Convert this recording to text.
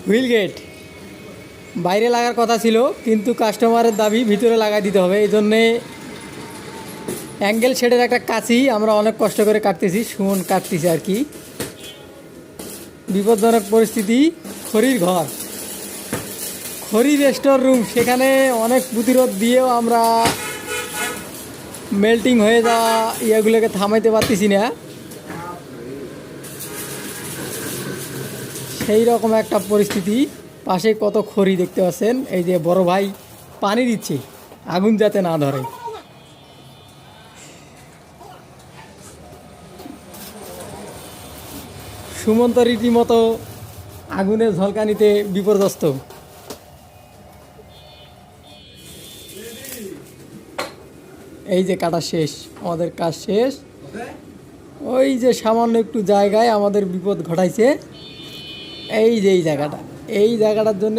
Wheel gate বাইরে লাগার কথা ছিল, কিন্তু কাস্টমারের দাবি ভিতরে লাগাই দিতে হবে। এই জন্যে অ্যাঙ্গেল শেডের একটা কাঁচি আমরা অনেক কষ্ট করে কাটতেছি, সুমন কাটতেছি আর কি। বিপজ্জনক পরিস্থিতি, খড়ির ঘর, খড়ির স্টোর রুম, সেখানে অনেক প্রতিরোধ দিয়েও আমরা মেল্টিং হয়ে যাওয়া ইয়েগুলোকে থামাইতে পারতেছি না। সেই রকম একটা পরিস্থিতি। পাশে কত খড়ি দেখতে পাচ্ছেন। এই যে বড় ভাই পানি দিচ্ছে আগুন যাতে না ধরে। সুমন্ত রীতিমতো আগুনের ঝলকানিতে বিপর্যস্ত। এই যে কাটা শেষ, আমাদের কাজ শেষ। ওই যে সামান্য একটু জায়গায় আমাদের বিপদ ঘটাইছে। এই যে এই জায়গাটার জন্য